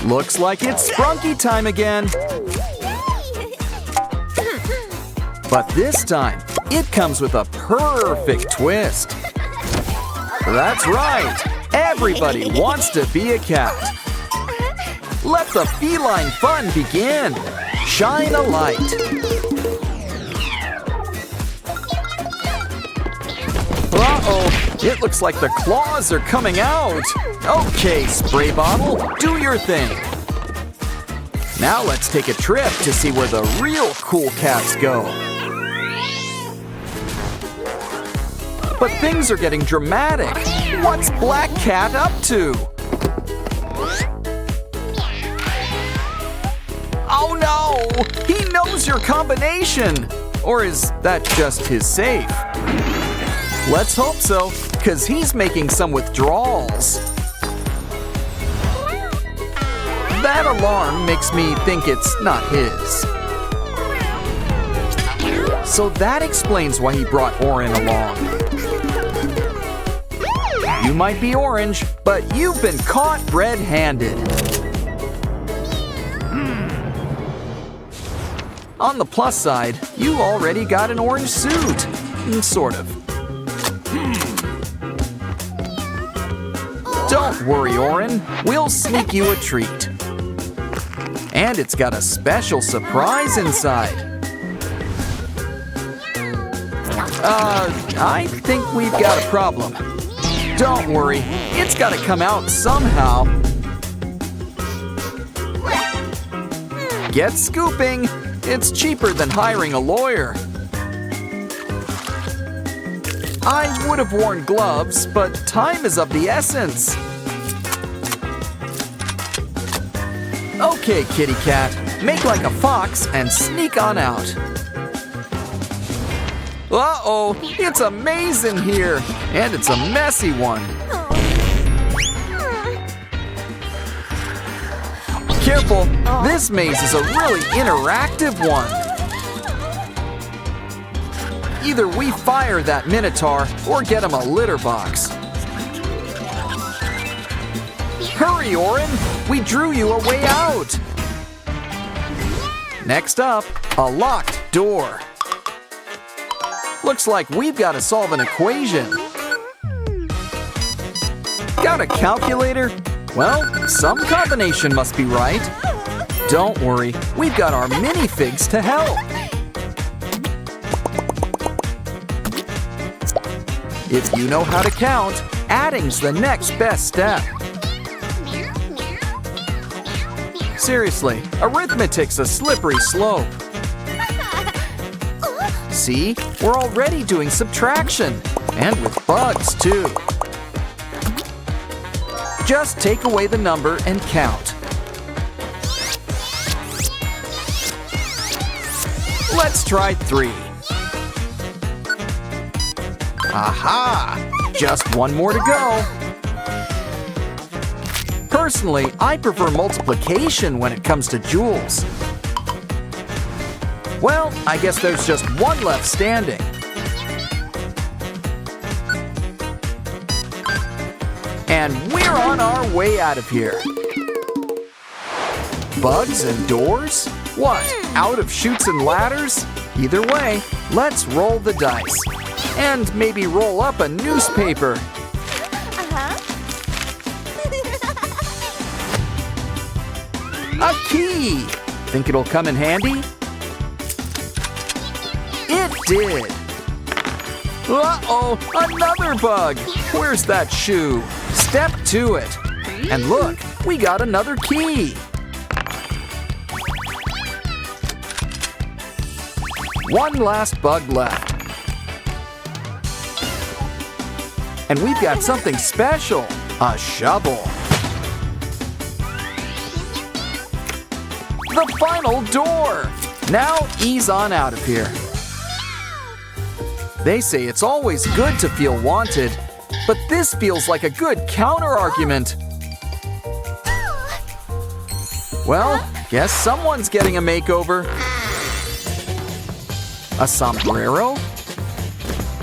Looks like it's Sprunki time again. But this time, it comes with a perfect twist. That's right. Everybody wants to be a cat. Let the feline fun begin. Shine a light. Uh-oh, it looks like the claws are coming out. Okay, spray bottle, do your thing. Now let's take a trip to see where the real cool cats go. But things are getting dramatic. What's Black Cat up to? Oh no! He knows your combination! Or is that just his safe? Let's hope so, because he's making some withdrawals. That alarm makes me think it's not his. So that explains why he brought Orin along. You might be orange, but you've been caught red-handed. On the plus side, you already got an orange suit. Sort of. Don't worry, Orin. We'll sneak you a treat. And it's got a special surprise inside. I think we've got a problem. Don't worry, it's gotta come out somehow. Get scooping. It's cheaper than hiring a lawyer. I would have worn gloves, but time is of the essence. Okay, kitty cat, make like a fox and sneak on out. Uh-oh, it's a maze in here, and it's a messy one. Careful, this maze is a really interactive one. Either we fire that Minotaur or get him a litter box. Hurry, Orin! We drew you a way out! Next up, a locked door. Looks like we've got to solve an equation. Got a calculator? Well, some combination must be right. Don't worry, we've got our minifigs to help. If you know how to count, adding's the next best step. Seriously, arithmetic's a slippery slope. See, we're already doing subtraction, and with bugs too. Just take away the number and count. Let's try 3. Aha! Just one more to go. Personally, I prefer multiplication when it comes to jewels. Well, I guess there's just one left standing. And we're on our way out of here. Bugs and doors? What, out of chutes and ladders? Either way, let's roll the dice. And maybe roll up a newspaper. A key! Think it'll come in handy? It did! Uh-oh, another bug! Where's that shoe? Step to it. And look, we got another key. One last bug left. And we've got something special, a shovel. The final door! Now ease on out of here. They say it's always good to feel wanted, but this feels like a good counter-argument. Well, guess someone's getting a makeover. A sombrero,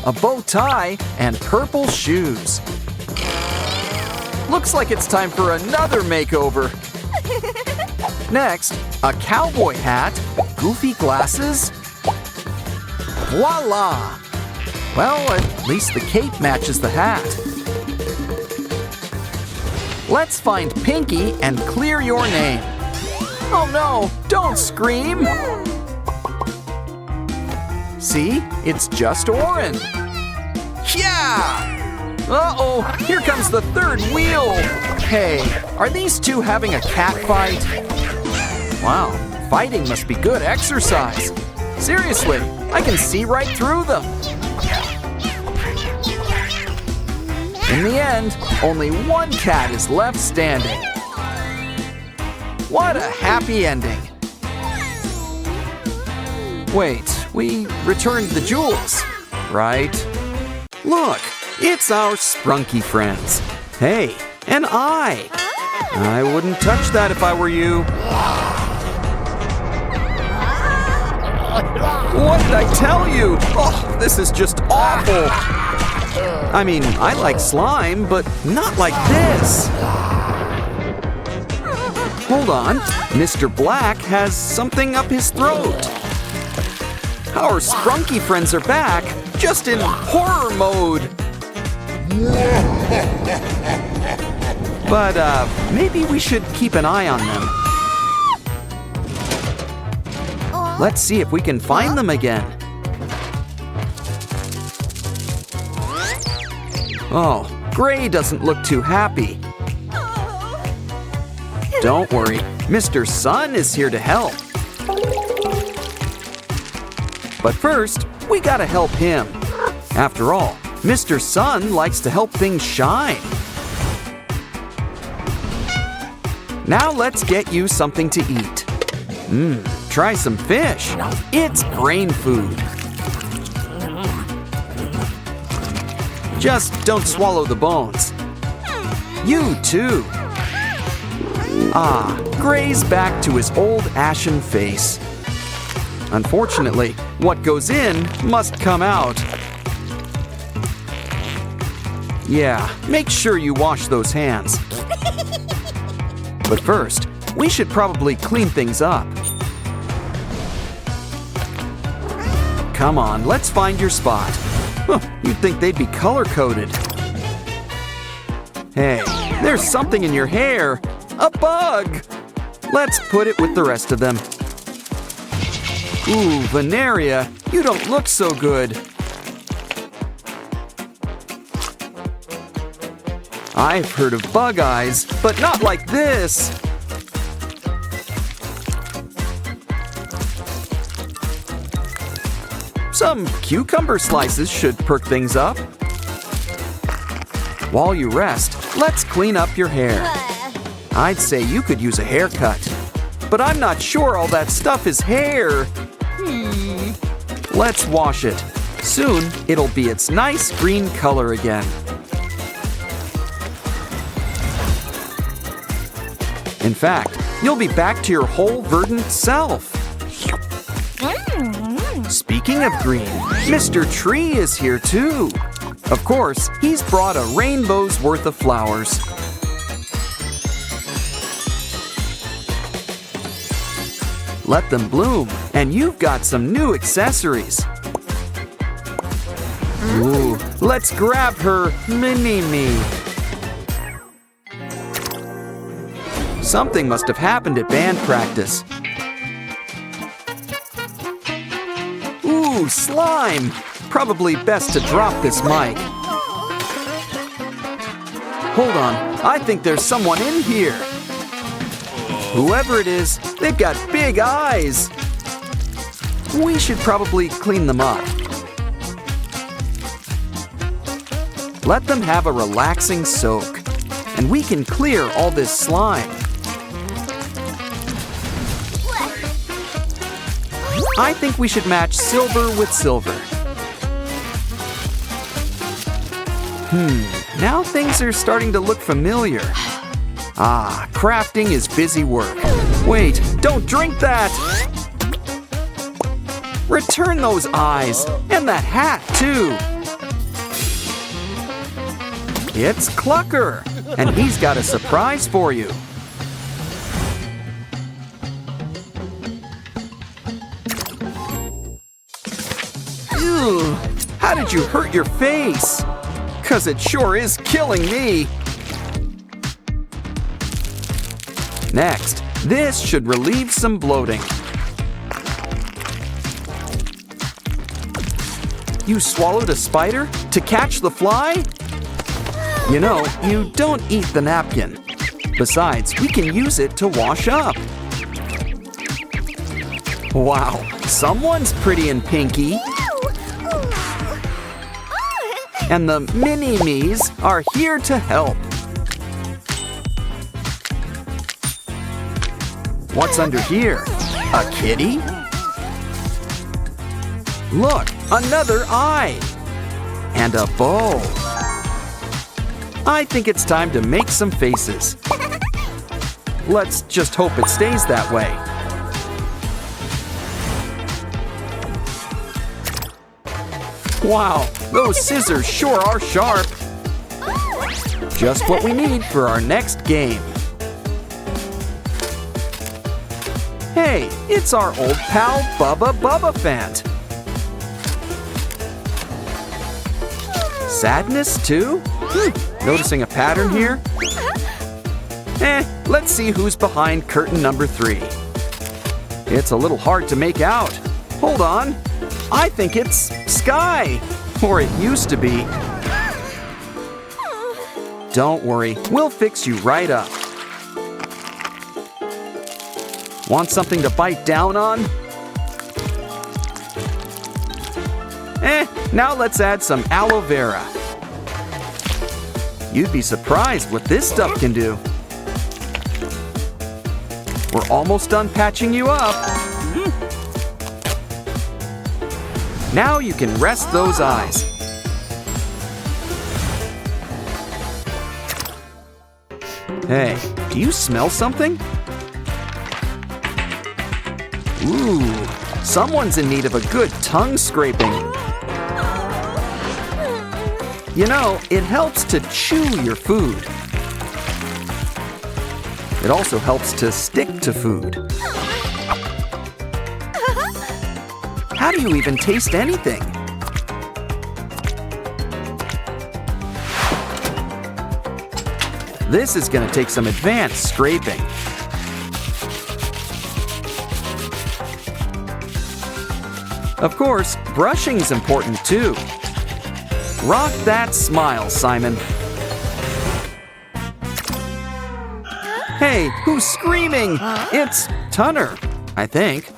a bow tie, and purple shoes. Looks like it's time for another makeover. Next, a cowboy hat, goofy glasses. Voila! Well, at least the cape matches the hat. Let's find Pinky and clear your name. Oh no, don't scream! See, it's just Oren. Yeah! Uh-oh, here comes the third wheel. Hey, are these two having a cat fight? Wow, fighting must be good exercise. Seriously, I can see right through them. In the end, only one cat is left standing. What a happy ending. Wait, we returned the jewels, right? Look, it's our Sprunki friends. Hey, an eye. I wouldn't touch that if I were you. What did I tell you? Oh, this is just awful. I mean, I like slime, but not like this. Hold on, Mr. Black has something up his throat. Our Sprunki friends are back, just in horror mode. But maybe we should keep an eye on them. Let's see if we can find them again. Oh, Gray doesn't look too happy. Don't worry, Mr. Sun is here to help. But first, we gotta help him. After all, Mr. Sun likes to help things shine. Now let's get you something to eat. Try some fish. It's brain food. Just don't swallow the bones. You too. Ah, Gray's back to his old ashen face. Unfortunately, what goes in must come out. Yeah, make sure you wash those hands. But first, we should probably clean things up. Come on, let's find your spot. Huh, you'd think they'd be color-coded. Hey, there's something in your hair. A bug! Let's put it with the rest of them. Ooh, Veneria, you don't look so good. I've heard of bug eyes, but not like this. Some cucumber slices should perk things up. While you rest, let's clean up your hair. I'd say you could use a haircut, but I'm not sure all that stuff is hair. Let's wash it. Soon, it'll be its nice green color again. In fact, you'll be back to your whole verdant self. Speaking of green, Mr. Tree is here too. Of course, he's brought a rainbow's worth of flowers. Let them bloom, and you've got some new accessories. Ooh, let's grab her mini-me. Something must have happened at band practice. Ooh, slime! Probably best to drop this mic. Hold on, I think there's someone in here. Whoever it is, they've got big eyes. We should probably clean them up. Let them have a relaxing soak, and we can clear all this slime. I think we should match silver with silver. Now things are starting to look familiar. Ah, crafting is busy work. Wait, don't drink that! Return those eyes, and that hat too. It's Clucker, and he's got a surprise for you. Ooh, how did you hurt your face? 'Cause it sure is killing me. Next, this should relieve some bloating. You swallowed a spider to catch the fly? You know, you don't eat the napkin. Besides, we can use it to wash up. Wow, someone's pretty and pinky. And the mini-me's are here to help. What's under here? A kitty? Look, another eye! And a bow. I think it's time to make some faces. Let's just hope it stays that way. Wow, those scissors sure are sharp. Just what we need for our next game. Hey, it's our old pal Bubba Fant. Sadness too? Noticing a pattern here? Let's see who's behind curtain number 3. It's a little hard to make out. Hold on. I think it's Sky. Or it used to be. Don't worry, we'll fix you right up. Want something to bite down on? Now let's add some aloe vera. You'd be surprised what this stuff can do. We're almost done patching you up. Now you can rest those eyes. Hey, do you smell something? Ooh, someone's in need of a good tongue scraping. You know, it helps to chew your food. It also helps to stick to food. How do you even taste anything? This is going to take some advanced scraping. Of course, brushing's important too. Rock that smile, Simon. Hey, who's screaming? It's Tunner, I think.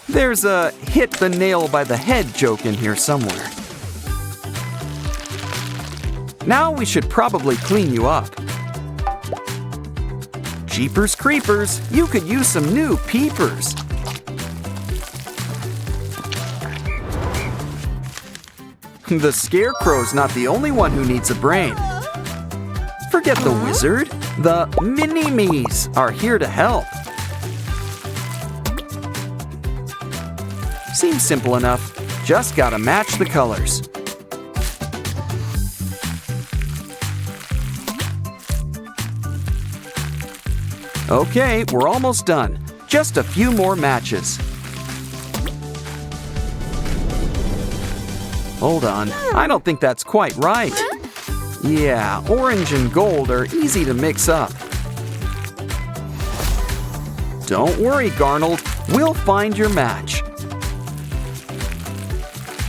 There's a hit the nail by the head joke in here somewhere. Now we should probably clean you up. Jeepers creepers, you could use some new peepers. The Scarecrow's not the only one who needs a brain. Forget the wizard. The mini-me's are here to help. Seems simple enough. Just gotta match the colors. Okay, we're almost done. Just a few more matches. Hold on, I don't think that's quite right. Yeah, orange and gold are easy to mix up. Don't worry, Garnold. We'll find your match.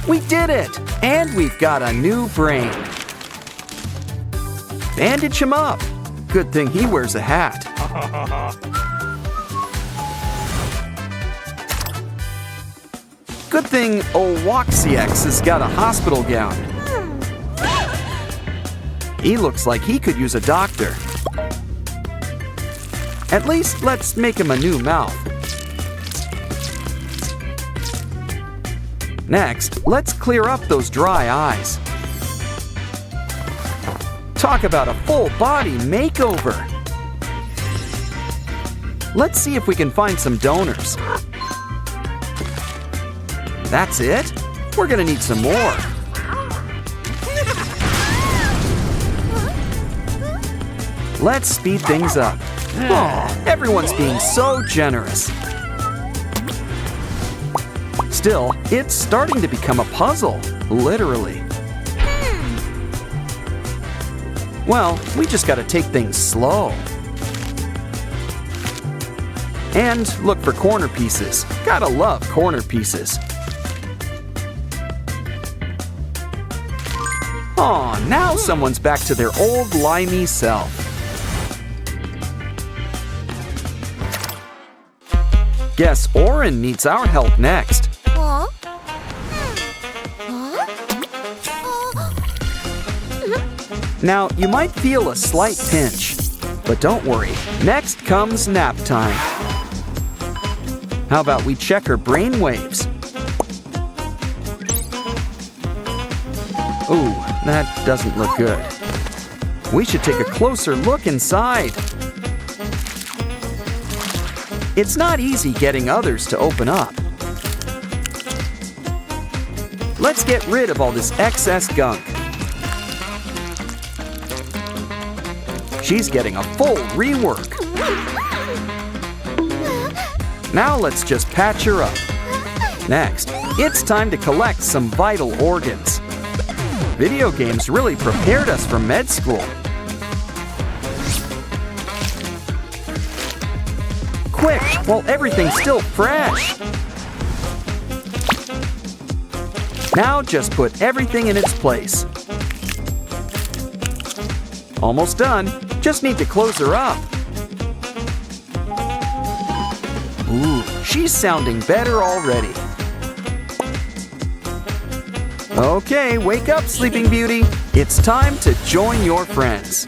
We did it! And we've got a new brain. Bandage him up. Good thing he wears a hat. Good thing Owaxiax has got a hospital gown. He looks like he could use a doctor. At least let's make him a new mouth. Next, let's clear up those dry eyes. Talk about a full body makeover. Let's see if we can find some donors. That's it? We're gonna need some more. Let's speed things up. Aw, everyone's being so generous. Still, it's starting to become a puzzle, literally. Well, we just gotta take things slow. And look for corner pieces. Gotta love corner pieces. Aw, now someone's back to their old limey self. Guess Oren needs our help next. Now, you might feel a slight pinch, but don't worry. Next comes nap time. How about we check her brain waves? Ooh, that doesn't look good. We should take a closer look inside. It's not easy getting others to open up. Let's get rid of all this excess gunk. She's getting a full rework. Now let's just patch her up. Next, it's time to collect some vital organs. Video games really prepared us for med school. Quick, while everything's still fresh. Now just put everything in its place. Almost done. Just need to close her up. Ooh, she's sounding better already. Okay, wake up, Sleeping Beauty. It's time to join your friends.